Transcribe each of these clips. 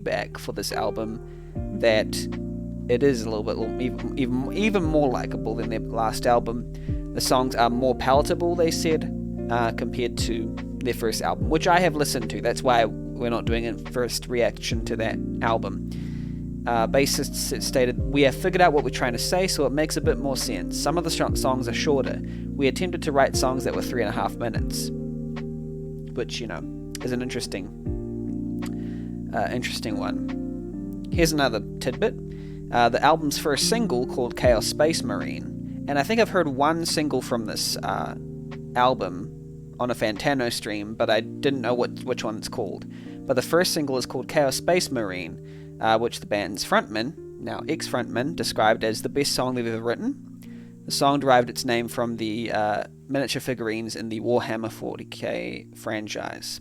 feedback for this album that it is a little bit even more likable than their last album. The songs are more palatable, they said, compared to their first album, which I have listened to. That's why we're not doing a first reaction to that album. Bassist stated, "We have figured out what we're trying to say, so it makes a bit more sense. Some of the songs are shorter. We attempted to write songs that were 3.5 minutes." Which, is an interesting one. Here's another tidbit. The album's first single, called Chaos Space Marine, and I think I've heard one single from this album on a Fantano stream, but I didn't know which one it's called. But the first single is called Chaos Space Marine, which the band's frontman, now ex-frontman, described as the best song they've ever written. The song derived its name from the miniature figurines in the Warhammer 40k franchise.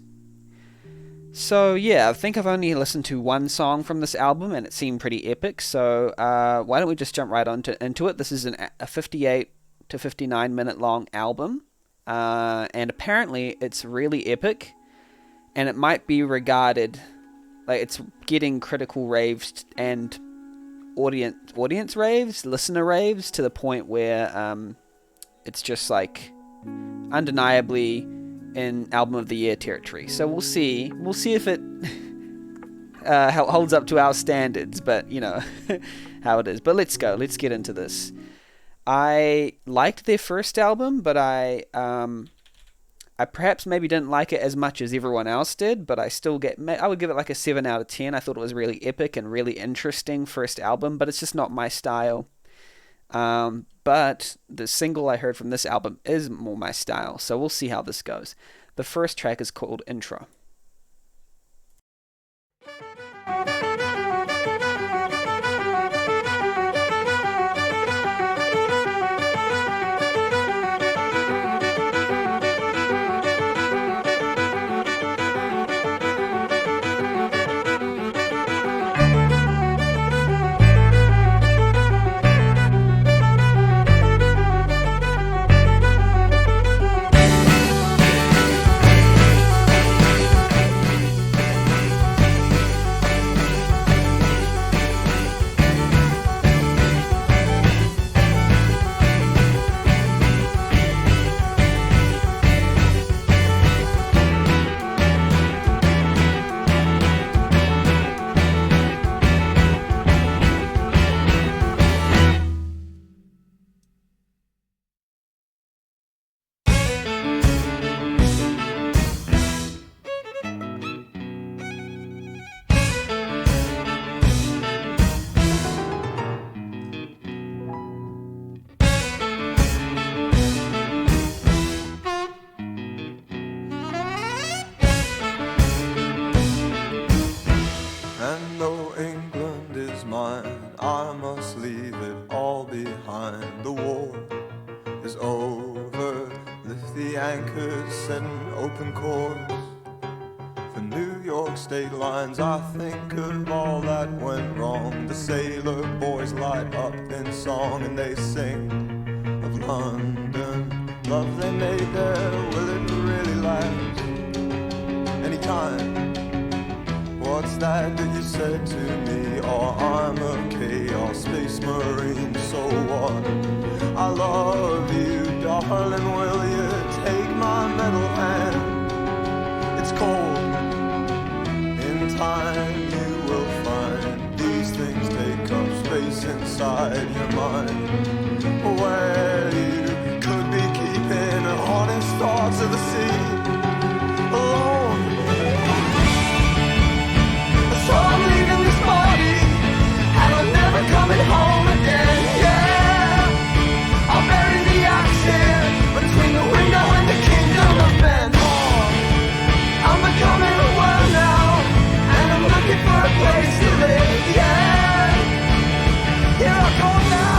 So yeah, I think I've only listened to one song from this album, and it seemed pretty epic, so why don't we just jump right into it. This is a 58 to 59 minute long album, and apparently it's really epic, and it might be regarded, like, it's getting critical raves and audience raves, listener raves, to the point where it's just like undeniably in album of the year territory. So we'll see if it holds up to our standards, but how it is. But let's get into this. I liked their first album, but I perhaps maybe didn't like it as much as everyone else did, but I would give it like a 7 out of 10. I thought it was really epic and really interesting first album, but it's just not my style. But the single I heard from this album is more my style, so we'll see how this goes. The first track is called Intro. I think of all that went wrong. The sailor boys light up in song, and they sing of London. Love they made there, will it really last? Anytime. What's that you said to me? Oh, I'm a chaos space marine, so what? I love you, darling, will you take my metal hand? It's cold. Time you will find these things take up space inside your mind, where you could be keeping honest thoughts of the sea alone. So I'm leaving this body, and I'm never coming home again. Yeah, I'll bury the action between the window and the kingdom of men. I'm becoming a world now, looking for a place to live, yeah. Here I go now.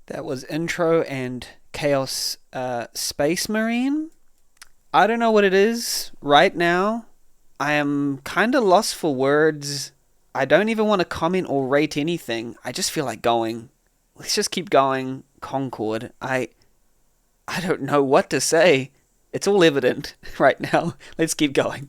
That was Intro and Chaos Space Marine. I don't know what it is right now. I am kind of lost for words. I don't even want to comment or rate anything. I just feel like going. Let's just keep going. Concord. I don't know what to say. It's all evident right now. Let's keep going.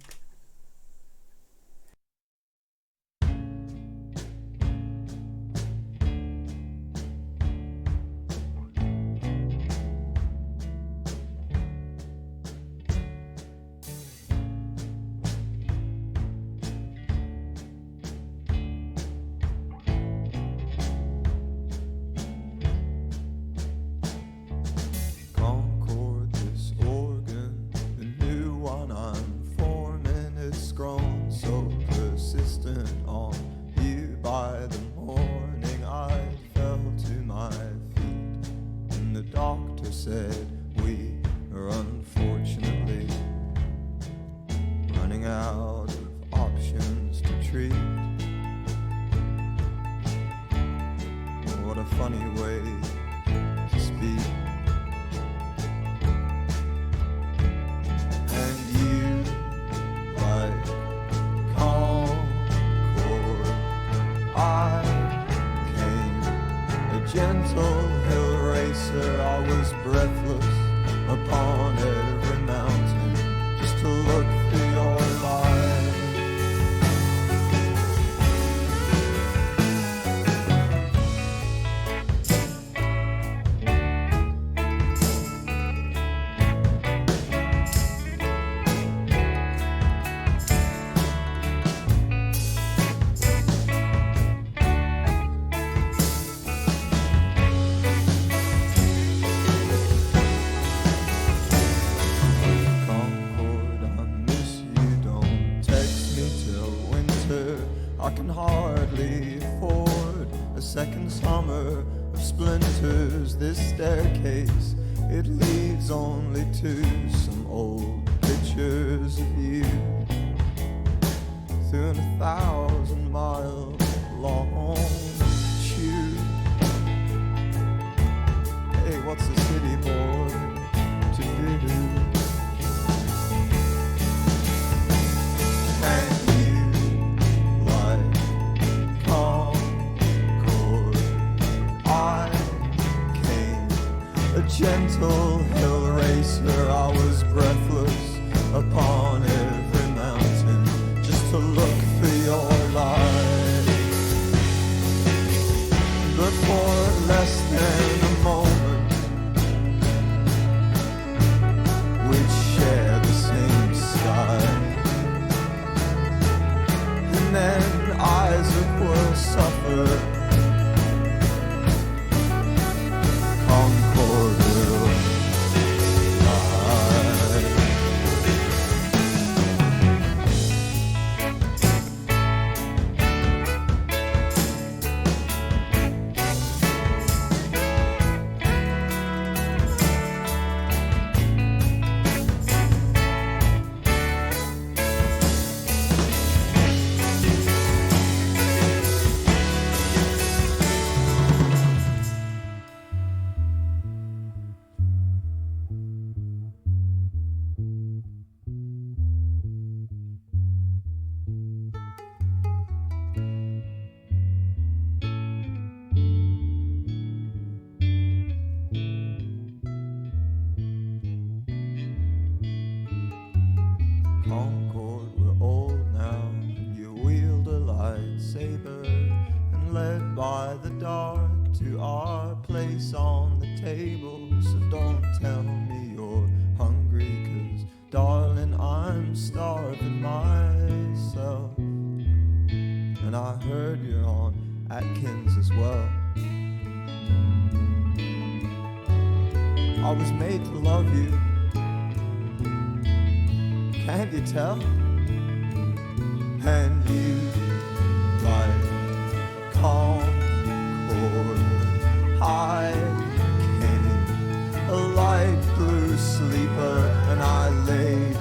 Said we are unfortunately running out of options to treat. What a funny way to speak. And you, like Concord, I came a gentle hill racer. I was breathless upon every mountain just to look for your light. I can hardly afford a second summer of splinters. This staircase, it leads only to some old pictures of you through 1,000 miles long tube. Hey, what's a city boy to do? Gentle hill racer, I was breathless upon every mountain just to look for your light. But for less than a moment, we'd share the same sky. And then Isaac will suffer. Concord, we're old now, and you wield a lightsaber, and led by the dark to our place on the table. So don't tell me you're hungry, 'cause darling, I'm starving myself. And I heard you're on Atkins as well. I was made to love you. Can't you tell? And you, like Concord, I came a light blue sleeper, and I laid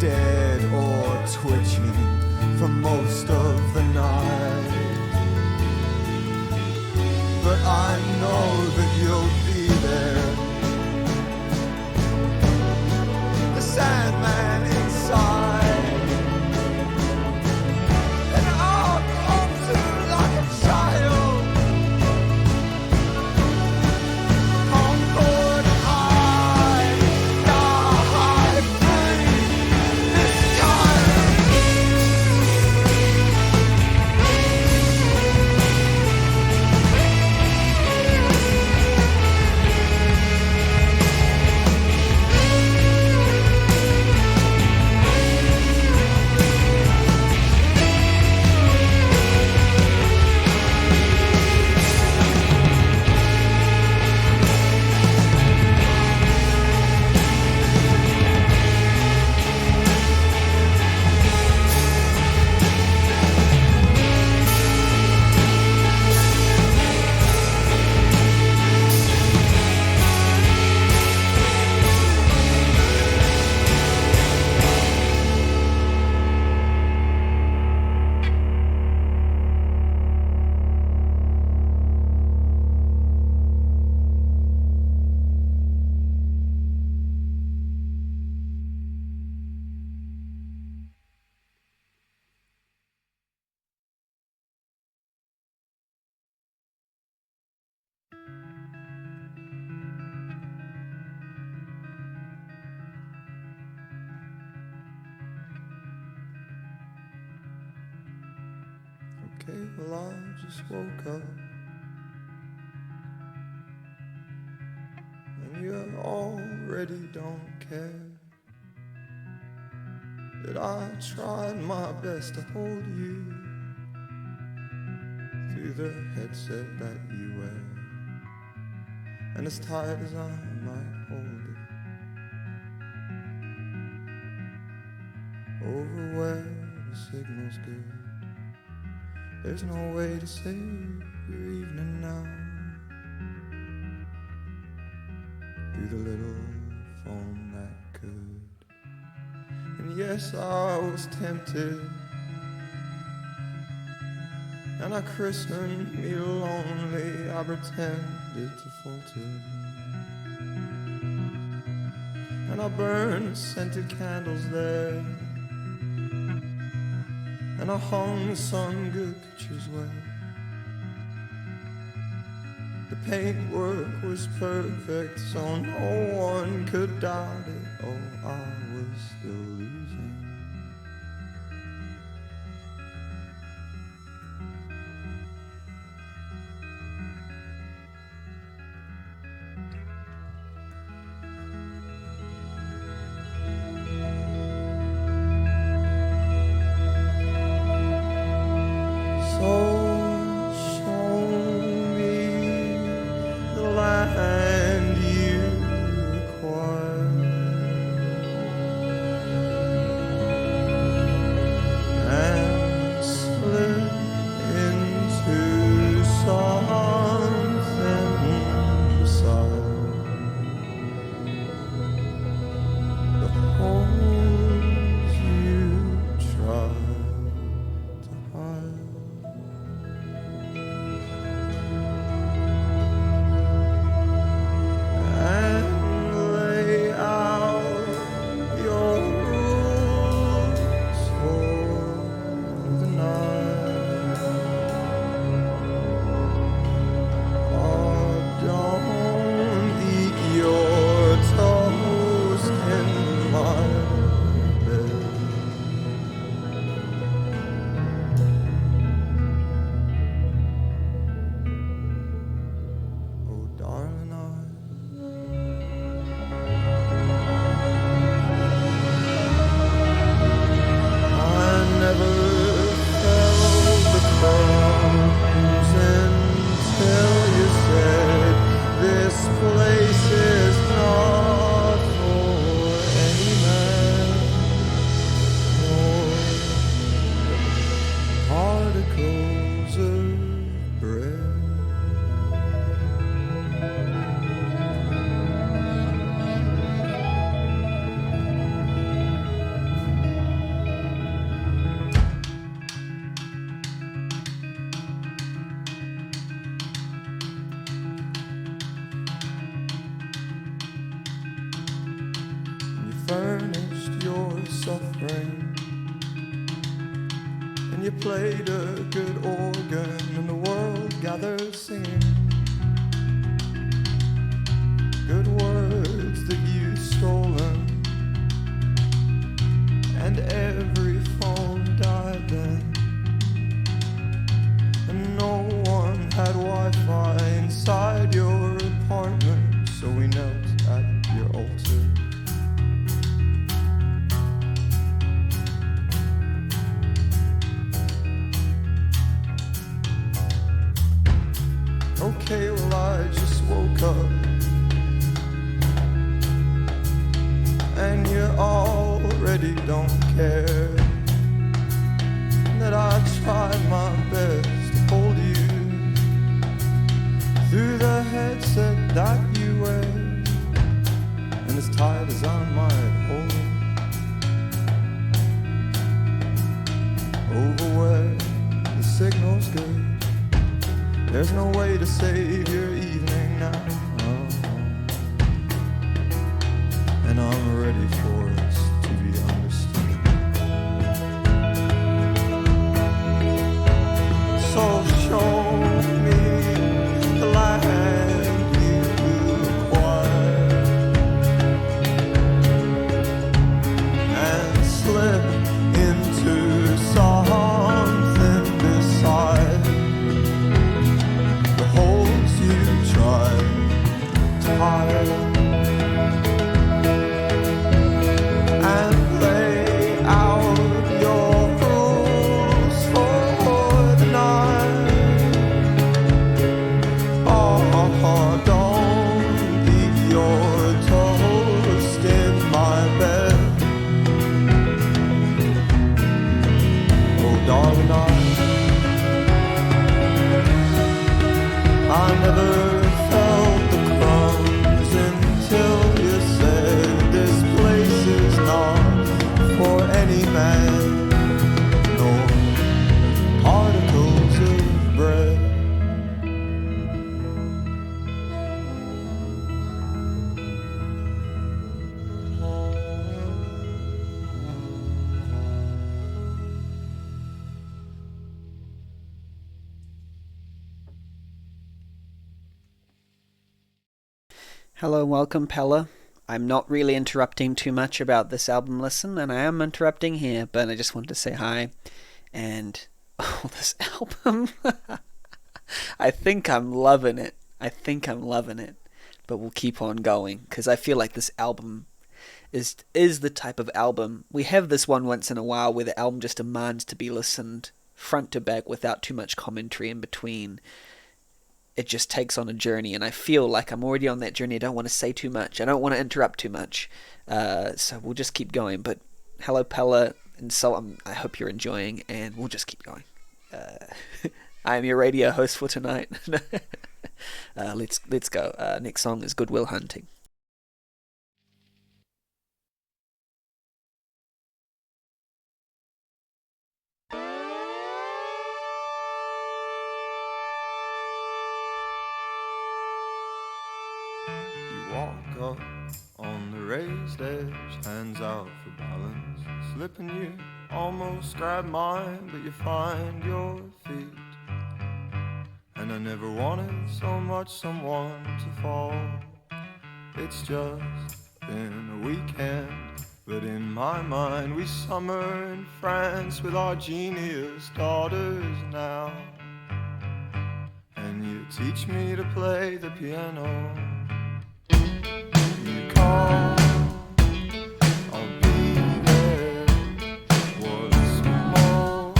dead or twitching for most of the night. But I know that you'll Okay, well I just woke up and you already don't care that I tried my best to hold you through the headset that you wear, and as tight as I might hold it over where the signal's good. There's no way to save your evening now through the little phone that could. And yes, I was tempted, and I christened me lonely. I pretended to falter, and I burned scented candles there, and I hung some good pictures where the paintwork was perfect, so no one could doubt it. Oh, I was still losing. So show me the land you acquired, and slip into something beside the holes you tried to hide. And lay out your rules for the night. Oh, don't eat your toast in my bed. Oh, darling, I never felt the crumbs until you said this place is not for any man, nor particles of bread. You furnished your suffering, and you played a good organ, and the world gathered singing good words that you'd stolen, and every phone died then, and no one had Wi-Fi inside your apartment, so we knelt at your altar. Okay, well I just woke up, and you already don't care that I tried my best to hold you through the headset that you wear, and as tight as I might hold it over where the signal's good. There's no way to save your evening now, and I'm ready for us to be understood. So show me the land you acquired, and slip into something beside fire and play out your rules for the night. Oh, don't eat your toast in my bed. Oh, darling, I never felt the crumbs until you said this place is not for any man, nor particles of bread. Hello and welcome, Pella. I'm not really interrupting too much about this album listen, and I am interrupting here, but I just wanted to say hi. And, oh, this album. I think I'm loving it. But we'll keep on going, because I feel like this album is the type of album. We have this one once in a while where the album just demands to be listened front to back without too much commentary in between. It just takes on a journey, and I feel like I'm already on that journey. I don't want to say too much. I don't want to interrupt too much. So we'll just keep going. But hello, Pella, and so I hope you're enjoying, and we'll just keep going. I am your radio host for tonight. Let's go. Next song is Good Will Hunting. Walk up on the raised edge, hands out for balance. Slipping, you almost grab mine, but you find your feet. And I never wanted so much someone to fall. It's just been a weekend, but in my mind we summer in France with our genius daughters now. And you teach me to play the piano. You call, I'll be there. What's more,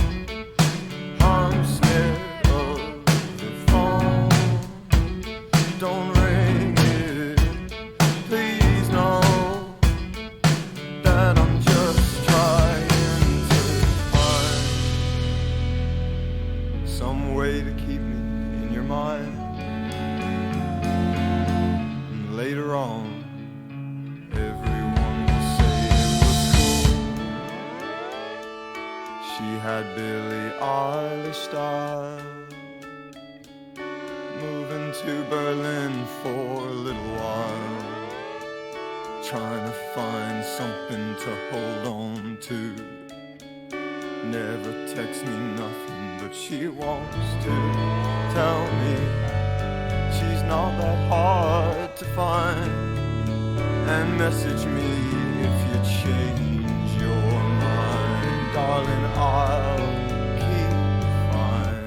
I'm scared of the phone. Don't ring it, please know that I'm just trying to find some way to keep me in your mind. And later on, everyone will say it was cool. She had Billie Eilish style. Moving to Berlin for a little while, trying to find something to hold on to. Never texts me nothing, but she wants to tell me she's not that hard to find. And message me if you change your mind, darling, I'll keep fine.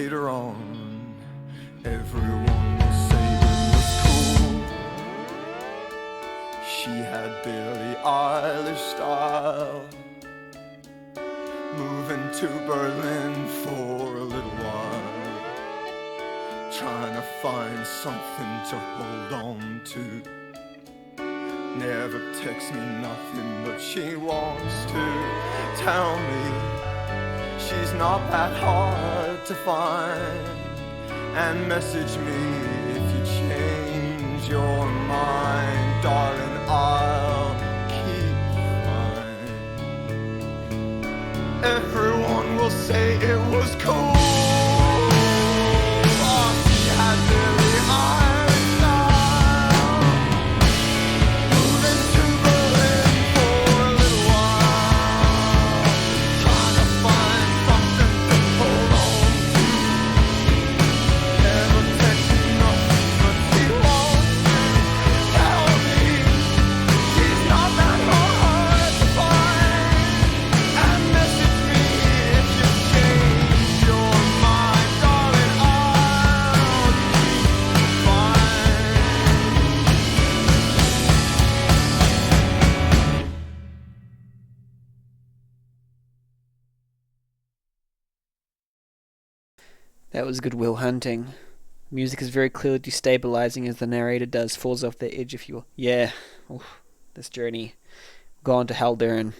later on, everyone will say it was cool. She had Billie Eilish style, moving to Berlin for a little while, trying to find something to hold on to. Never texts me nothing, but she wants to tell me she's not that hard to find, and message me if you change your mind, darling, I'll keep fine. Everyone will say it was cool. Oh, she had Billie Eilish style, moving to Berlin for a little while, trying to find something to hold on to. Never text me nothing, but she wants to tell me she's not that hard to find, and message me if you change your mind, darling, I'll keep fine. That was Good Will Hunting. Music is very clearly destabilizing as the narrator falls off the edge if you will. Yeah, oof, this journey. Gone to Haldern.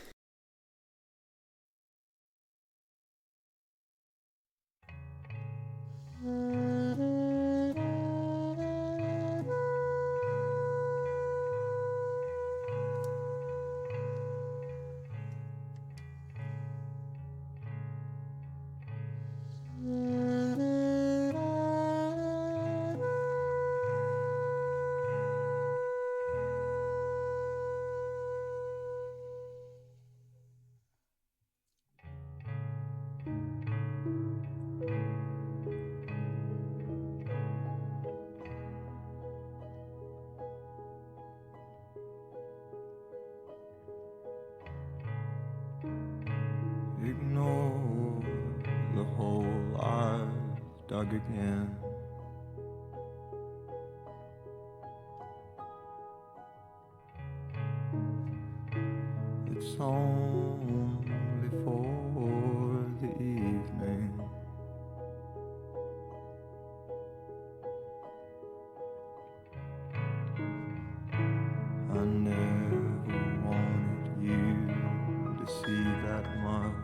Ignore the hole I've dug again. It's only for the evening. I never wanted you to see that much.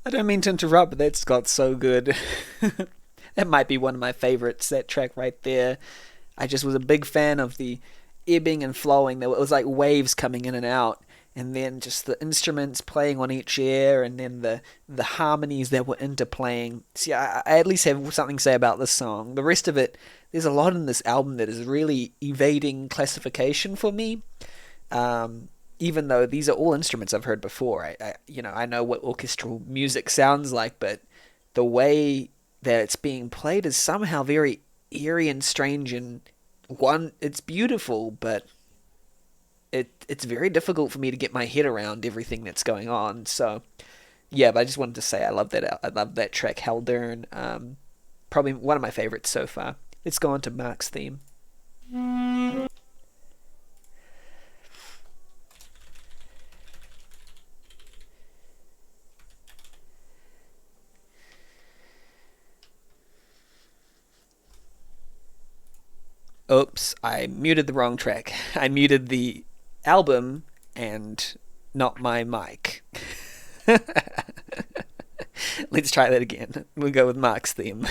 I don't mean to interrupt, but that's got so good. That might be one of my favorites, that track right there. I just was a big fan of the ebbing and flowing. There was like waves coming in and out, and then just the instruments playing on each air, and then the harmonies that were interplaying. See, I at least have something to say about this song. The rest of it, there's a lot in this album that is really evading classification for me. Um, Even though these are all instruments I've heard before, I know what orchestral music sounds like, but the way that it's being played is somehow very eerie and strange. And one, it's beautiful, but it's very difficult for me to get my head around everything that's going on. So yeah, but I just wanted to say I love that track Haldern. Probably one of my favorites so far. Let's go on to Mark's theme. Oops, I muted the wrong track. I muted the album and not my mic. Let's try that again. We'll go with Mark's theme.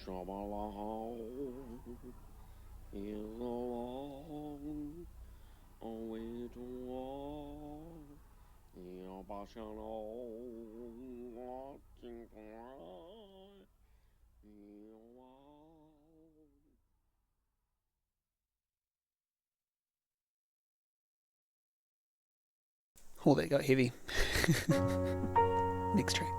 Shabala is a long way to walk. Yabashalo, watching for Oh, that got heavy. Next track.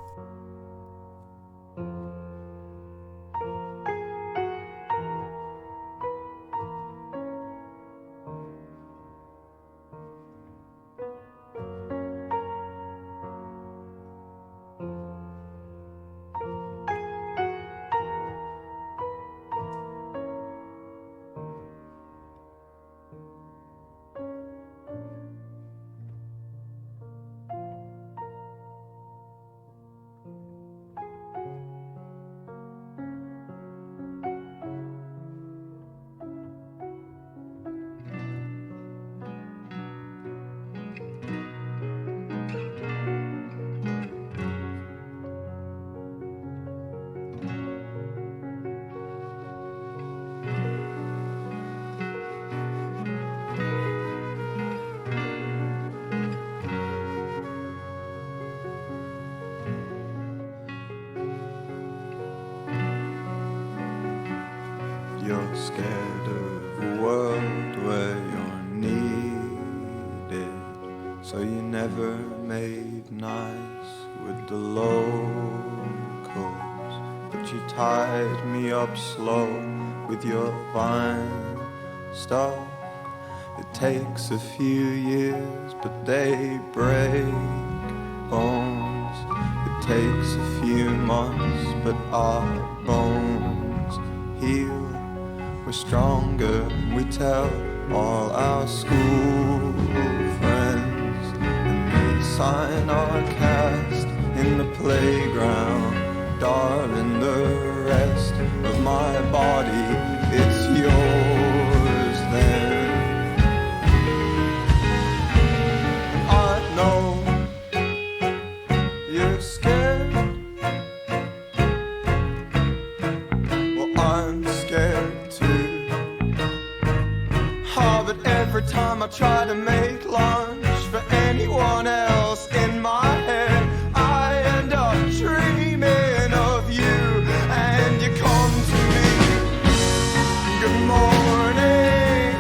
You're scared of a world where you're needed, so you never made nice with the locals, but you tied me up slow with your vine stuff. It takes a few years, but they break bones. It takes a few months, but our bones heal. We're stronger, we tell all our school friends, and they sign our cast in the playground. Darling, the rest of my body, it's yours then. I know you're scared. Well, I'm scared too. Oh, but every time I try to make lunch for anyone else in my head, I end up dreaming of you, and you come to me. Good morning.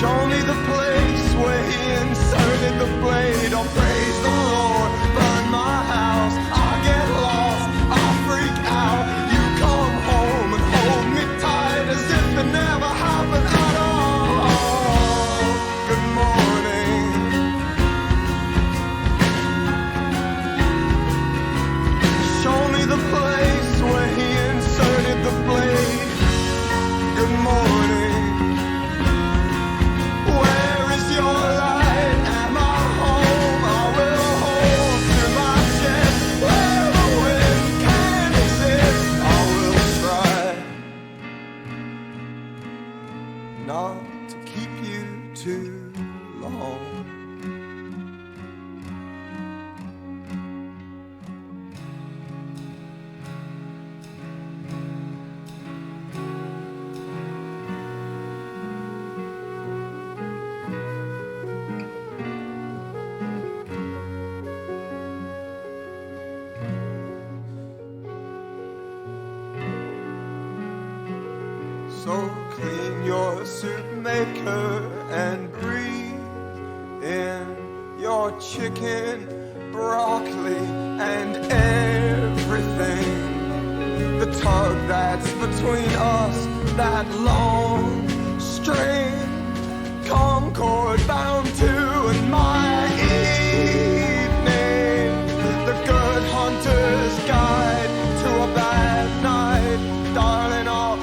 Show me the place where he inserted the blade. Oh, praise the Lord, burn my house. I get lost, I freak out. You come home and hold me tight as if it never happened at all. Good morning. Show me the place where he inserted the blade. Good morning. Where is your light? Am I home? I will hold to my chest. Where the wind can exist, I will try not to keep you too long. So clean your soup maker and breathe in your chicken, broccoli, and everything. The tug that's between us, that long string, Concord bound to in my evening. The good hunter's guide to a bad night. Darling, I'll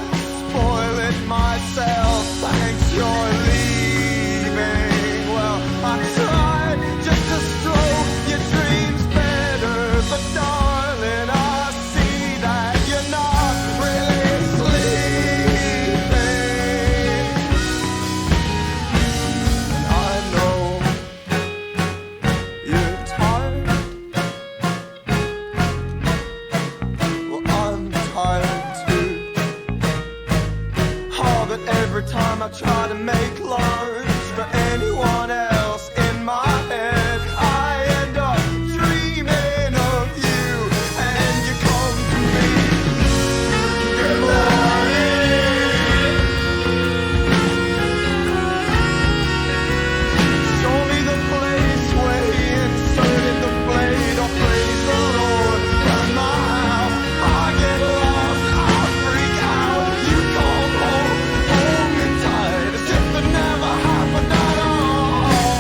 spoil it myself. Thanks, you're leaving. Well, I tried just to stroke your dreams better, but darling, I see that you're not really sleeping. And I know you're tired. Well, I'm tired too. Oh, but every time I try to make lunch for anyone else in my head, I end up dreaming of you, and you come to me. Good morning. Show me the place where he inserted the blade. Oh, praise the Lord, burn my house. I get lost, I freak out. You come home, hold me tight as if it never happened at all.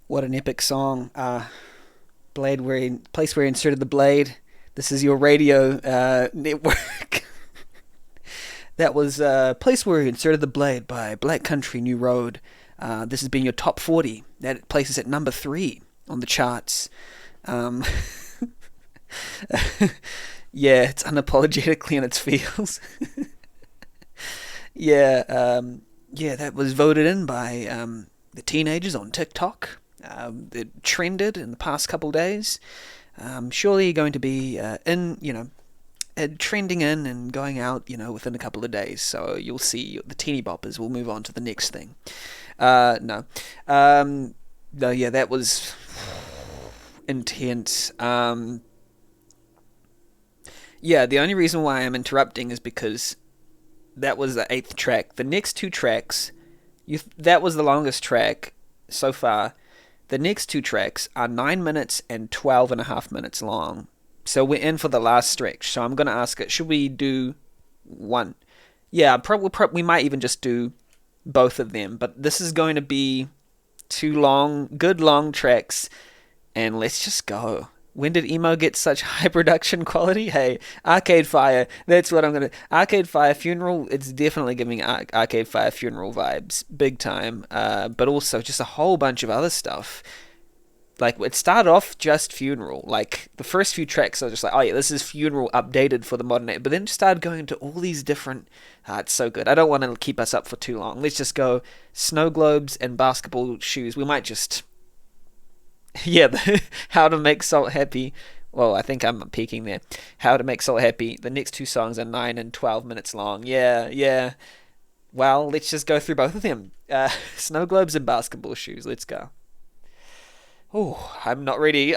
What an epic song. Blade, place where he inserted the blade. This is your radio network. That was Place Where He Inserted the Blade by Black Country New Road. This has been your top 40. That places at number 3 on the charts. Um, yeah, it's unapologetically in its feels. Yeah, that was voted in by the teenagers on TikTok. It trended in the past couple days. Surely going to be trending in and going out, within a couple of days. So you'll see the teeny boppers will move on to the next thing. No. No, yeah, that was intense. Yeah, the only reason why I'm interrupting is because that was the 8th track. The next 2 tracks, that was the longest track so far. The next 2 tracks are 9 minutes and 12 and a half minutes long. So we're in for the last stretch. So I'm going to ask it, should we do one? Yeah, we might even just do both of them. But this is going to be 2 good long tracks. And let's just go. When did emo get such high production quality? Hey, Arcade Fire. That's what I'm gonna. Arcade Fire Funeral. It's definitely giving Arcade Fire Funeral vibes, big time. But also just a whole bunch of other stuff. Like it started off just Funeral. Like the first few tracks, I was just like, oh yeah, this is Funeral updated for the modern age. But then it started going into all these different. It's so good. I don't want to keep us up for too long. Let's just go. Snow globes and basketball shoes. We might just. Yeah, How to Make Salt Happy. Well, I think I'm peaking there. How to Make Salt Happy. The next 2 songs are 9 and 12 minutes long. Yeah. Well, let's just go through both of them. Snow globes and basketball shoes. Let's go. Oh, I'm not ready.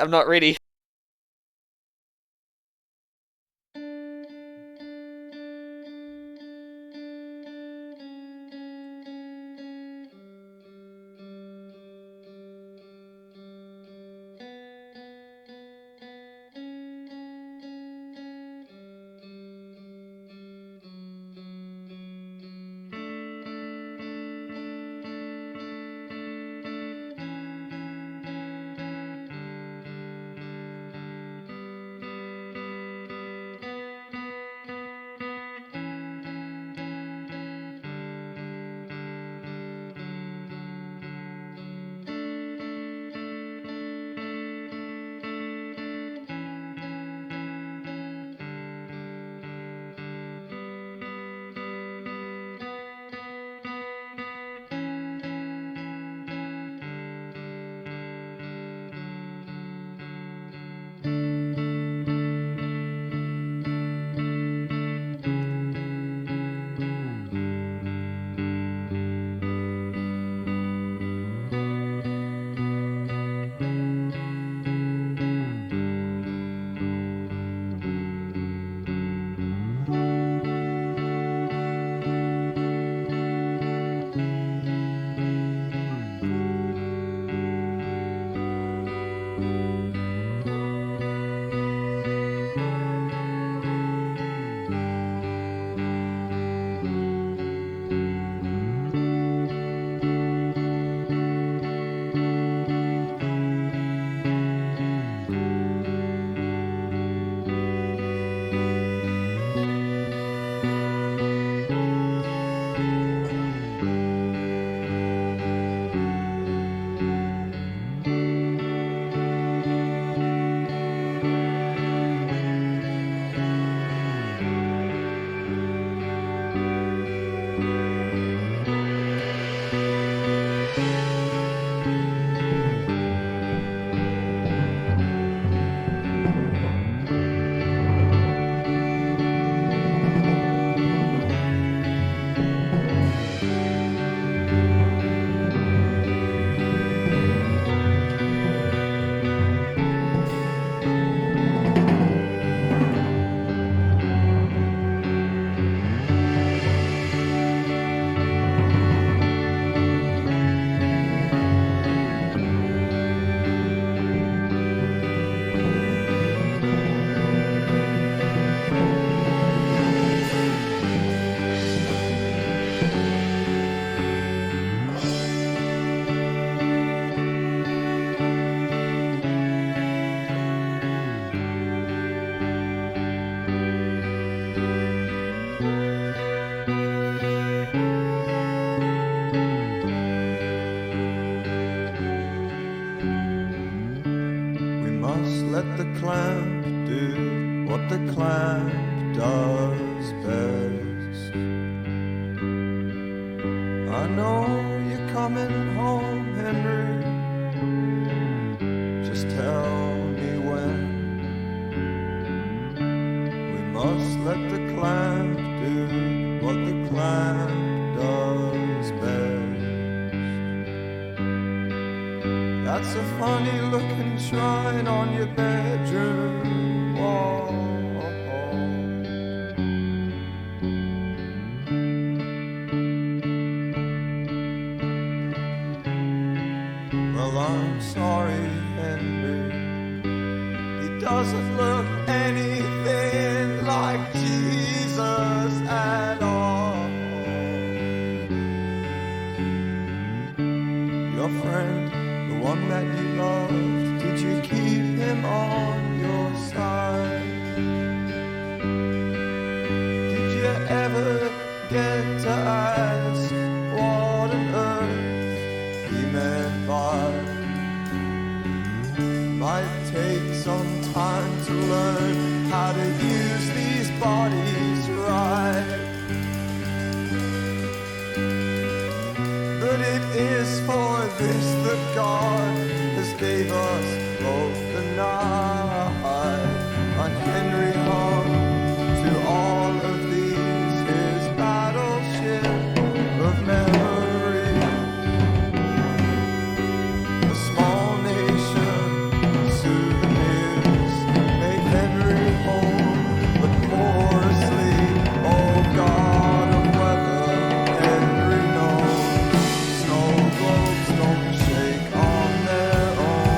clamp does best. I know you're coming home, Henry. Just tell me when. We must let the clamp do what the clamp does best. That's a funny looking shrine on your bedroom wall. Well, I'm sorry, Henry. He doesn't look anything like Jesus at all. Your friend, the one that you loved, did you keep him on your side? Did you ever get to ask what on earth he meant by? Might take some time to learn how to use these bodies right. But it is for this that God has gave us both the night. On Henry hung to all of these his battleship of memory. A small nation, souvenirs made Henry home, but poor asleep. Oh God of weather, Henry knows snow globes don't shake on their own.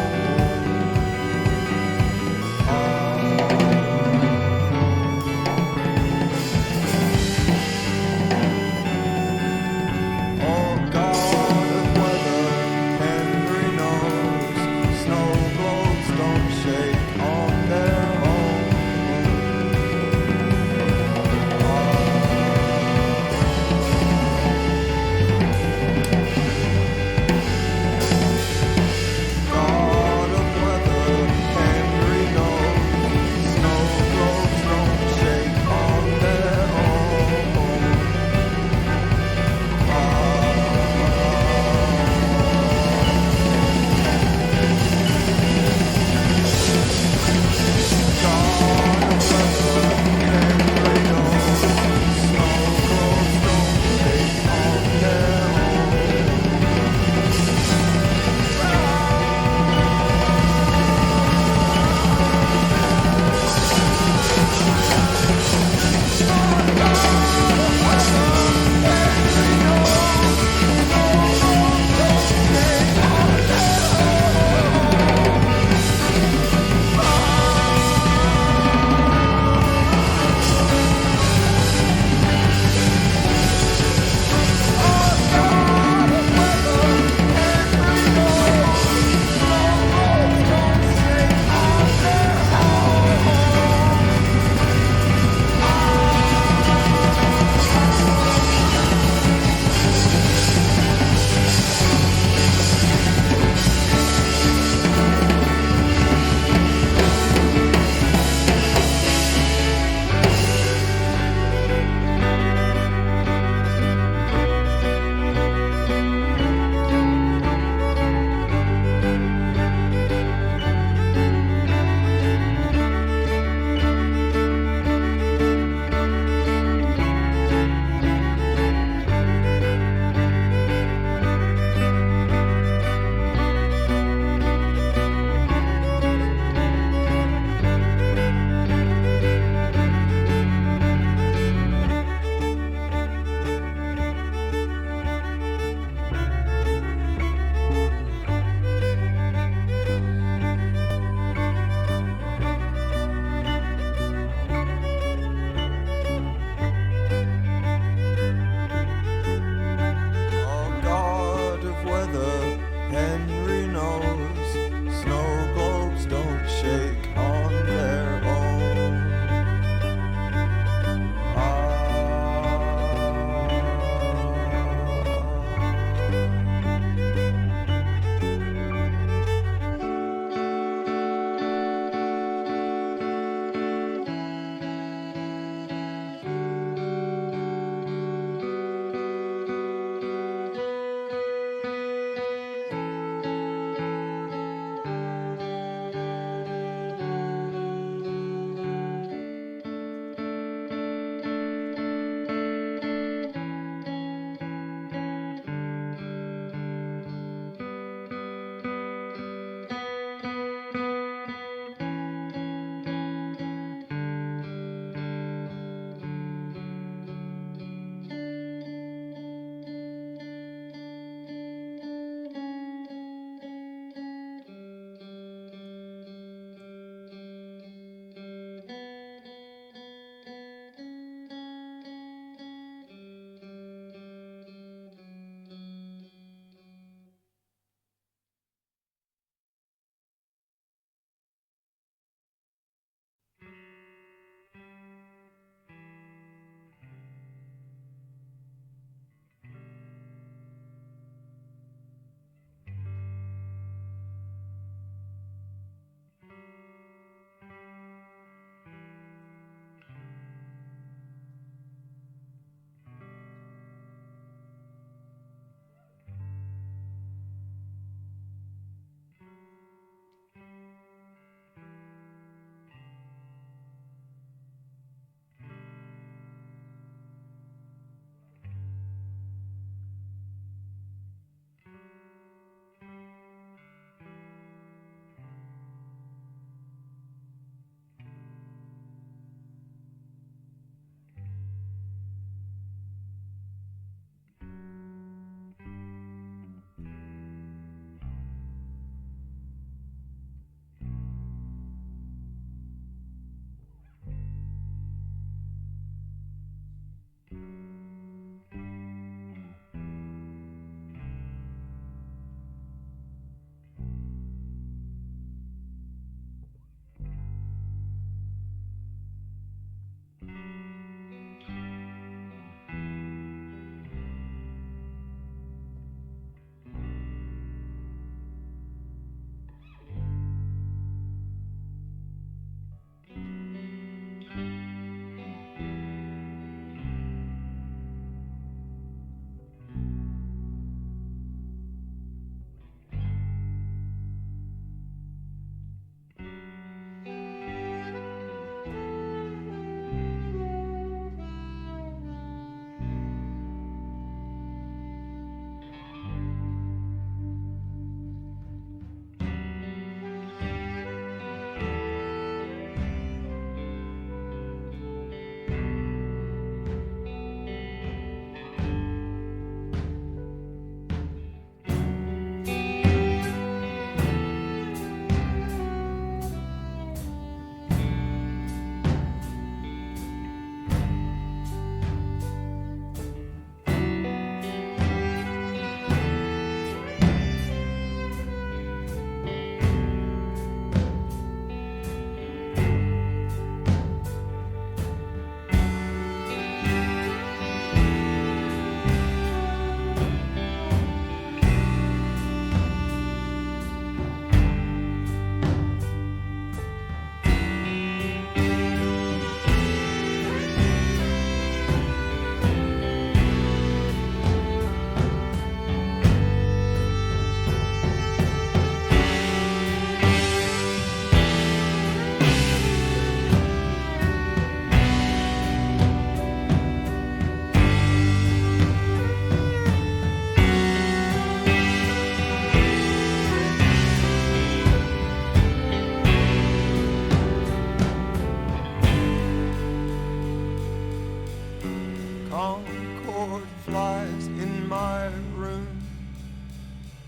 Concord flies in my room,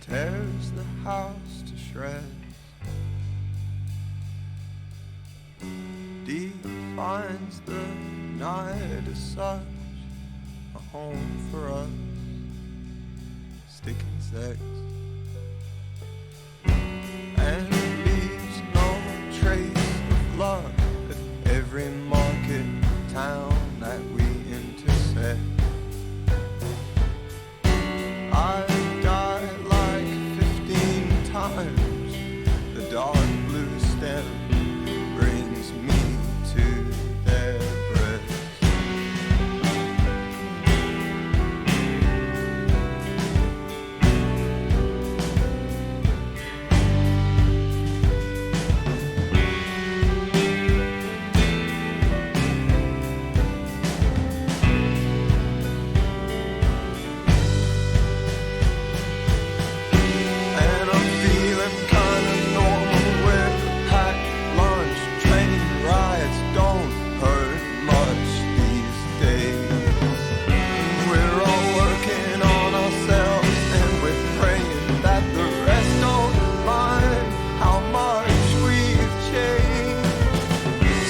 tears the house to shreds, defines the night as such a home for us, sticking sex, and leaves no trace of love at every market town that we intersect. I die like 15 times. The dark blue stem brings me to their breasts. And I'm feeling kinda normal with a packed lunch. Train rides don't hurt much these days. We're all working on ourselves, and we're praying that the rest don't mind how much we've changed.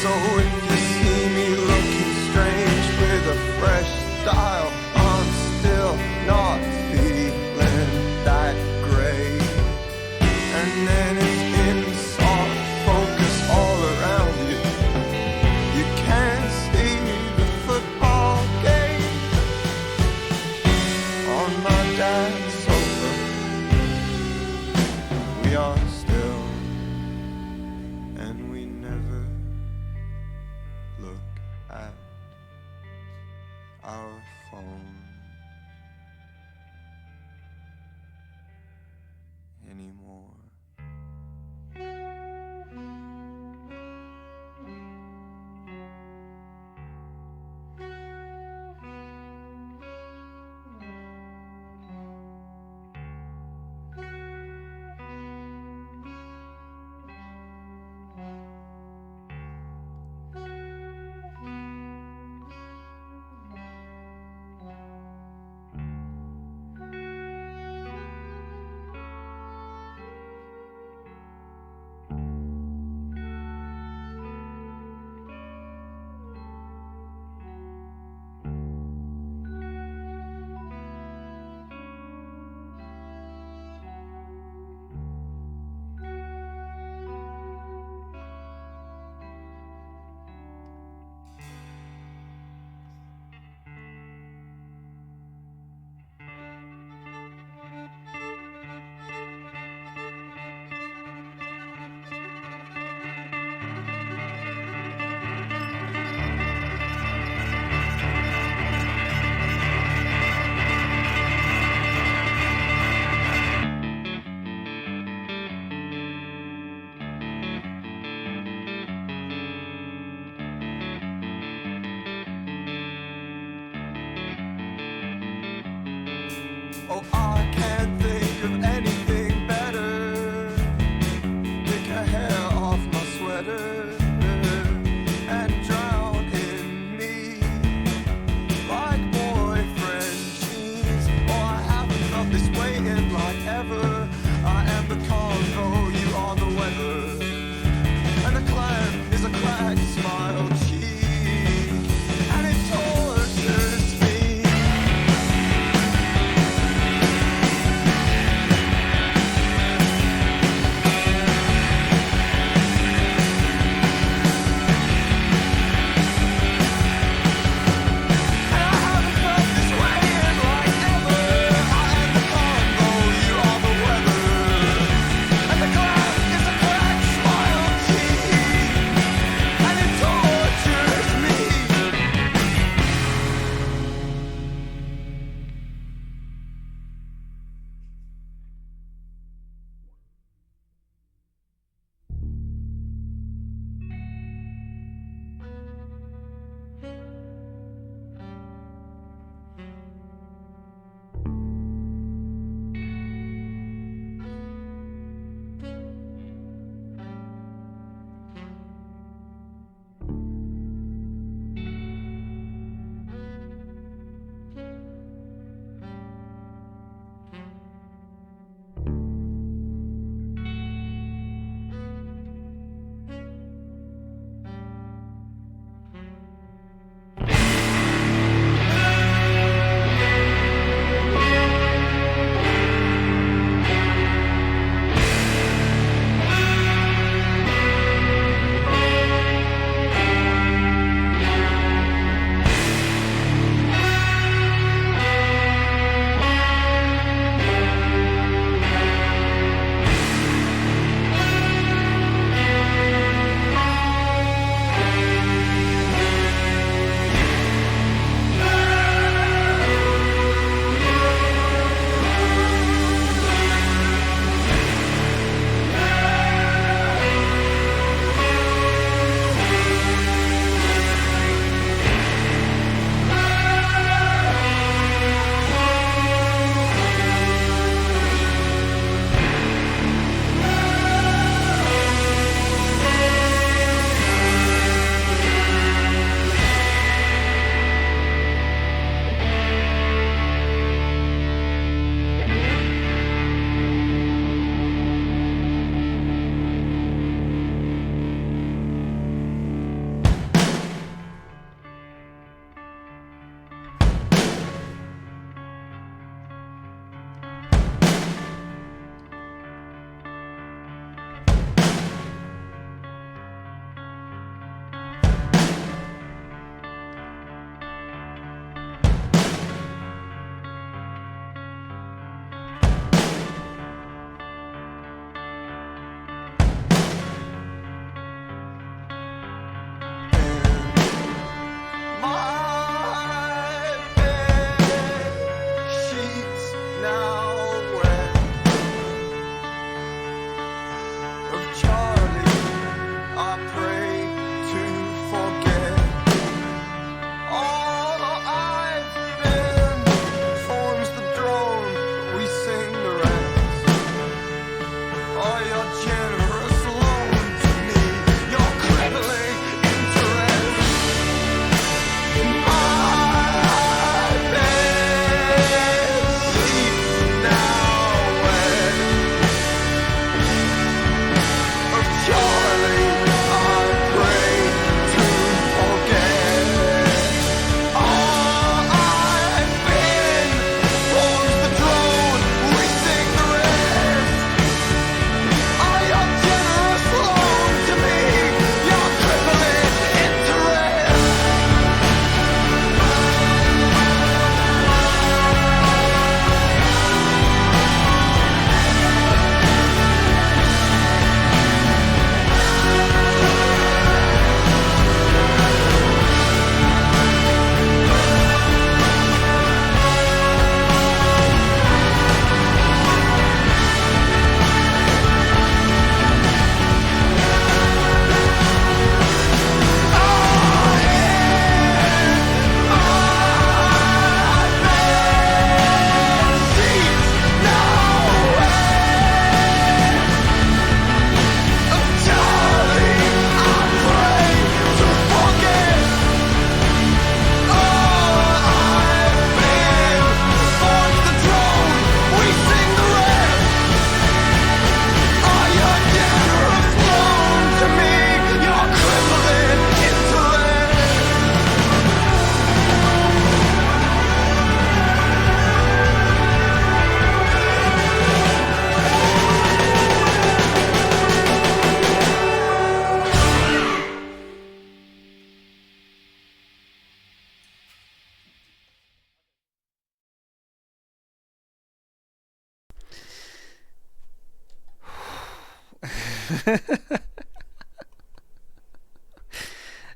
So if you see me looking strange with a fresh style, I'm still not feeling that great. And then it's in soft focus all around you. You can't see the football game on my dad's sofa. We are still, and we never look at our phone anymore.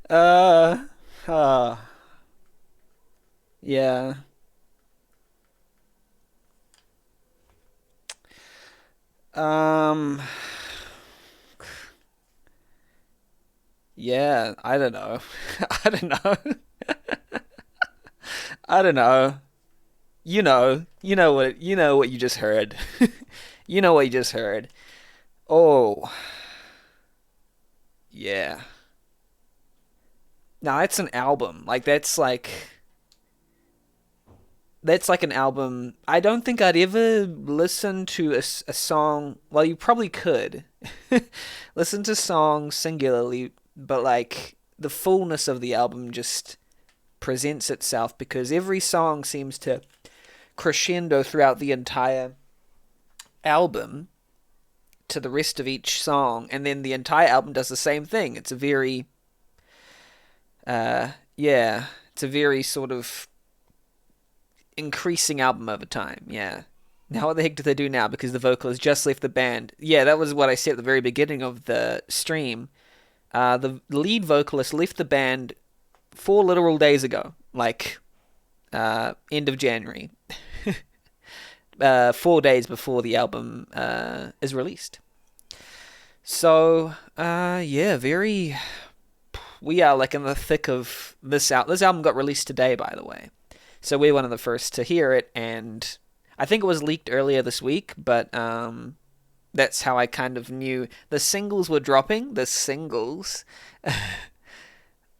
uh, uh, yeah. Um, yeah, I don't know. I don't know. I don't know. You know what you just heard. You know what you just heard. Oh, yeah. Now that's an album. That's like an album. I don't think I'd ever listen to a song. Well, you probably could listen to songs singularly, but like the fullness of the album just presents itself because every song seems to crescendo throughout the entire album to the rest of each song, and then the entire album does the same thing. It's a very, yeah, it's a very sort of increasing album over time. Yeah. Now what the heck do they do now? Because the vocalist just left the band. Yeah, that was what I said at the very beginning of the stream. The lead vocalist left the band 4 literal days ago, like end of January, 4 days before the album is released. So yeah, very. We are like in the thick of this out. This album got released today, by the way. So we're one of the first to hear it, and I think it was leaked earlier this week, but that's how I kind of knew the singles were dropping. The singles.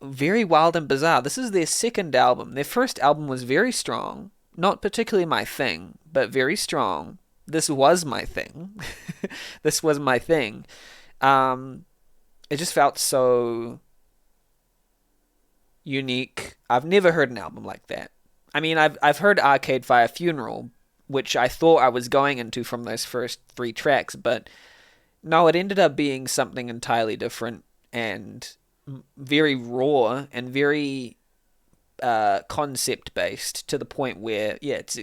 Very wild and bizarre. This is their second album. Their first album was very strong. Not particularly my thing, but very strong. This was my thing. This was my thing. It just felt so unique. I've never heard an album like that. I mean, I've heard Arcade Fire Funeral, which I thought I was going into from those first 3 tracks, but no, it ended up being something entirely different and very raw and very concept based to the point where it's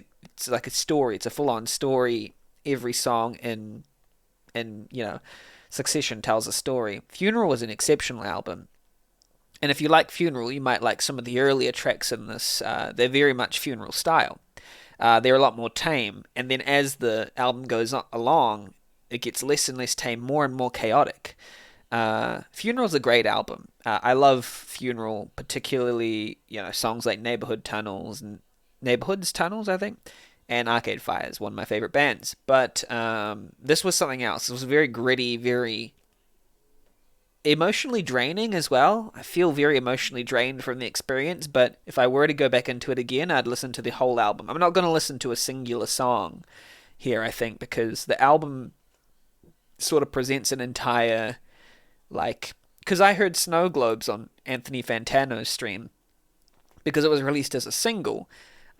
like a story. It's a full on story. Every song in succession tells a story. Funeral was an exceptional album. And if you like Funeral, you might like some of the earlier tracks in this. They're very much Funeral style. They're a lot more tame. And then as the album goes along, it gets less and less tame, more and more chaotic. Funeral's a great album. I love Funeral, particularly, songs like Neighborhood Tunnels and Neighborhoods Tunnels, I think. And Arcade Fire is one of my favorite bands. But this was something else. It was very gritty, very emotionally draining as well. I feel very emotionally drained from the experience, but if I were to go back into it again, I'd listen to the whole album. I'm not going to listen to a singular song here, I think, because the album sort of presents an entire, because I heard Snow Globes on Anthony Fantano's stream, because it was released as a single.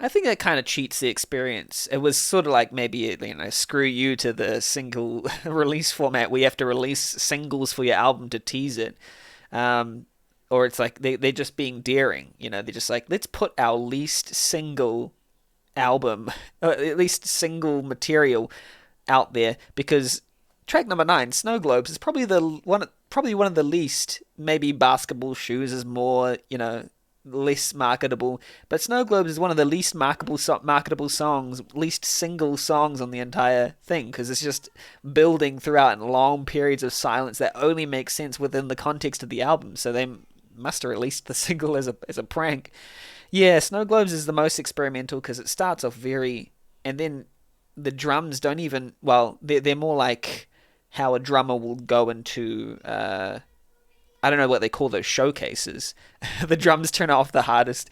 I think that kind of cheats the experience. It was sort of like maybe, screw you to the single release format. We have to release singles for your album to tease it. Or it's like they're just being daring. They're just like, let's put our least single album, or at least single material out there, because track number 9, Snow Globes, is probably one of the least. Maybe Basketball Shoes is more, less marketable, but Snow Globes is one of the least marketable songs, least single songs on the entire thing, because it's just building throughout in long periods of silence that only make sense within the context of the album. So they must have released the single as a prank. Yeah, Snow Globes is the most experimental because it starts off very, and then the drums don't even, well, they're more like how a drummer will go into I don't know what they call those showcases. The drums turn off the hardest.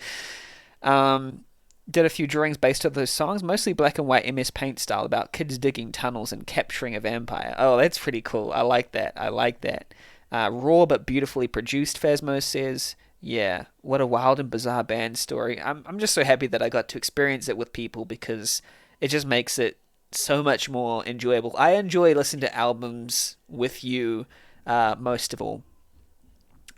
Did a few drawings based on those songs, mostly black and white MS Paint style, about kids digging tunnels and capturing a vampire. Oh, that's pretty cool. I like that. Raw but beautifully produced, Phasmo says. Yeah, what a wild and bizarre band story. I'm just so happy that I got to experience it with people, because it just makes it so much more enjoyable. I enjoy listening to albums with you most of all.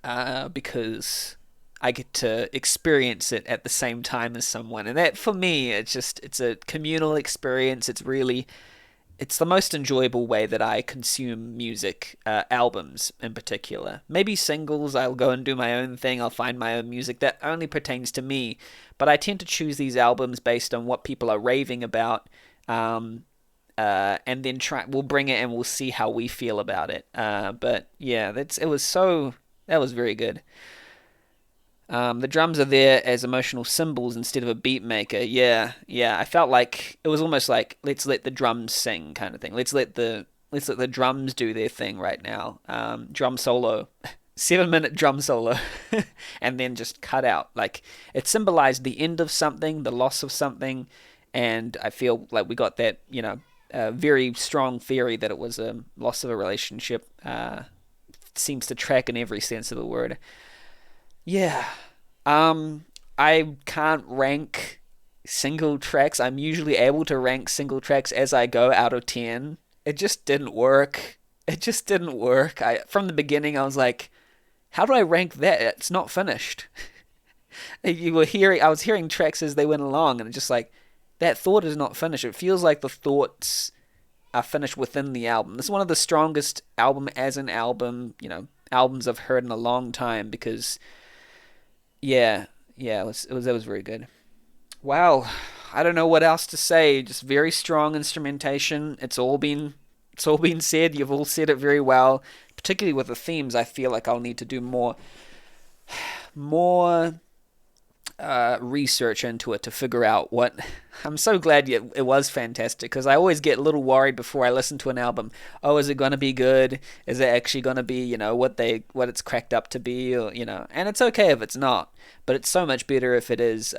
Because I get to experience it at the same time as someone, and that for me, it's a communal experience. It's really it's the most enjoyable way that I consume music, albums in particular. Maybe singles, I'll go and do my own thing, I'll find my own music that only pertains to me, but I tend to choose these albums based on what people are raving about, and then we'll bring it and we'll see how we feel about it. But yeah, that was very good. The drums are there as emotional symbols instead of a beat maker. Yeah. I felt like it was almost like, let's let the drums sing kind of thing. Let's let the drums do their thing right now. Drum solo, 7-minute drum solo, and then just cut out. Like, it symbolized the end of something, the loss of something, and I feel like we got that, very strong theory that it was a loss of a relationship. Seems to track in every sense of the word. Yeah. I can't rank single tracks. I'm usually able to rank single tracks as I go out of 10. It just didn't work. From the beginning, I was like, how do I rank that? It's not finished. I was hearing tracks as they went along, and it's just like, that thought is not finished. It feels like the thoughts are finished within the album. This is one of the strongest albums I've heard in a long time, because it was very good. Wow, I don't know what else to say. Just very strong instrumentation. It's all been said. You've all said it very well. Particularly with the themes, I feel like I'll need to do more research into it to figure out what. I'm so glad it was fantastic, because I always get a little worried before I listen to an album. Oh, is it going to be good? Is it actually going to be, what it's cracked up to be, or, and it's okay if it's not, but it's so much better if it is.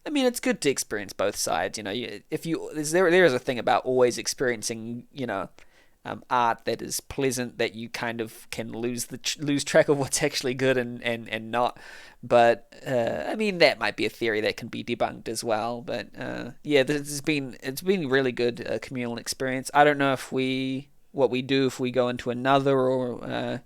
It's good to experience both sides. There is a thing about always experiencing, art that is pleasant, that you kind of can lose track of what's actually good and not. But that might be a theory that can be debunked as well. But it's been really good communal experience. I don't know what we do if we go into another, or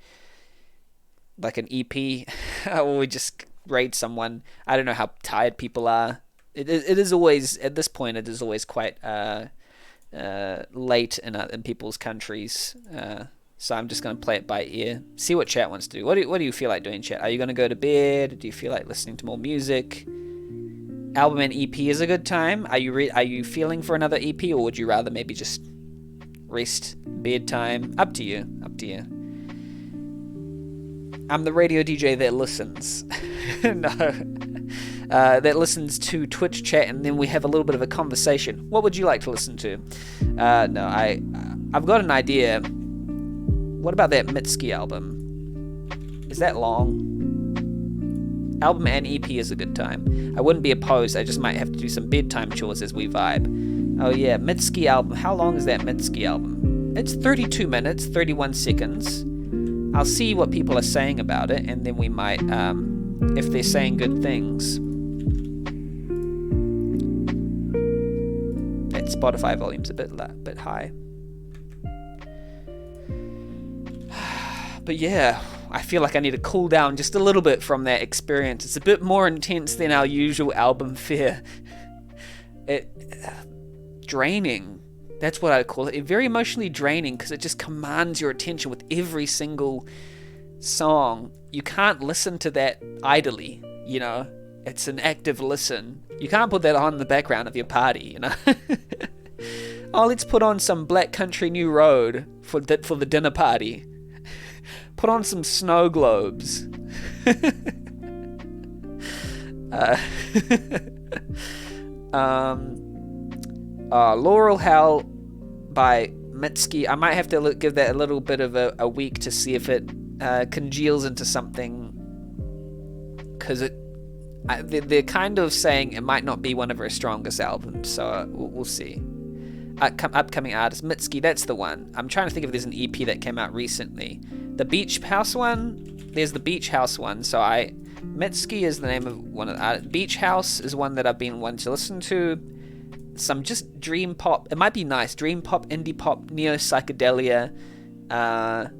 like an EP, or we just raid someone. I don't know how tired people are. It is always, at this point, it is always quite late in people's countries. So I'm just going to play it by ear. See what chat wants to do. What do you feel like doing, chat? Are you going to go to bed? Do you feel like listening to more music? Album and EP is a good time. Are you feeling for another EP, or would you rather maybe just rest, bedtime? Up to you. I'm the radio DJ that listens. No. That listens to Twitch chat, and then we have a little bit of a conversation. What would you like to listen to? I've got an idea. What about that Mitski album? Is that long? Album and EP is a good time. I wouldn't be opposed. I just might have to do some bedtime chores as we vibe. Oh yeah, Mitski album. How long is that Mitski album? It's 32 minutes, 31 seconds. I'll see what people are saying about it, and then we might, if they're saying good things. That Spotify volume's a bit high. But yeah, I feel like I need to cool down just a little bit from that experience. It's a bit more intense than our usual album fare. Draining. That's what I call it. Very emotionally draining, because it just commands your attention with every single song. You can't listen to that idly, It's an active listen. You can't put that on in the background of your party, Oh, let's put on some Black Country New Road for the dinner party. Put on some snow globes. Laurel Hell by Mitski. I might have to give that a little bit of a week to see if it congeals into something, because they're kind of saying it might not be one of her strongest albums, so we'll see. Upcoming artist Mitski, that's the one. I'm trying to think if there's an EP that came out recently. The Beach House one, there's the Beach House one. So Mitski is the name of one of the Beach House is one that I've been wanting to listen to. Some just dream pop. It might be nice. Dream pop, indie pop, neo psychedelia. I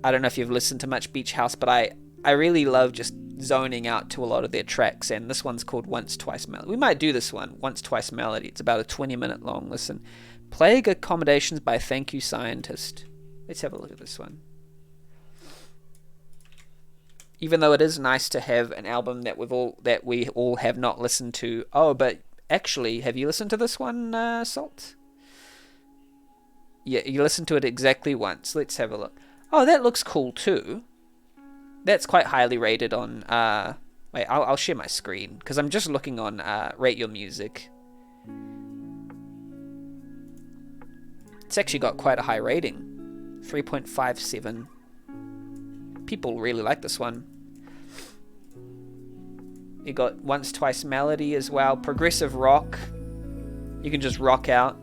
don't know if you've listened to much Beach House, but I really love just zoning out to a lot of their tracks, and this one's called Once Twice Melody. We might do this one, Once Twice Melody. It's about a 20-minute long listen. Plague Accommodations by Thank You Scientist. Let's have a look at this one. Even though it is nice to have an album that we all have not listened to. Oh, but actually, have you listened to this one, Salt? Yeah, you listened to it exactly once. Let's have a look. Oh, that looks cool too. That's quite highly rated on... wait, I'll share my screen, because I'm just looking on Rate Your Music. It's actually got quite a high rating. 3.57. People really like this one. You got Once Twice Melody as well. Progressive rock. You can just rock out.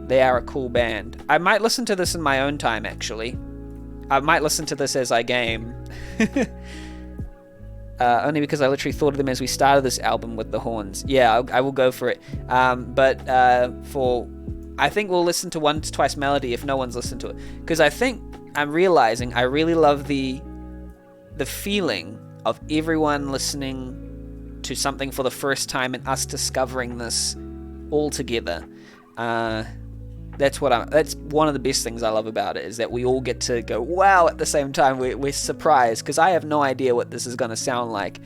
They are a cool band. I might listen to this in my own time, actually. I might listen to this as I game. Only because I literally thought of them as we started this album with the horns. Yeah, I will go for it. But I think we'll listen to Once Twice Melody if no one's listened to it. Because I think I'm realizing I really love the feeling of everyone listening to something for the first time and us discovering this all together. That's one of the best things I love about it, is that we all get to go wow at the same time. We're surprised, because I have no idea what this is going to sound like.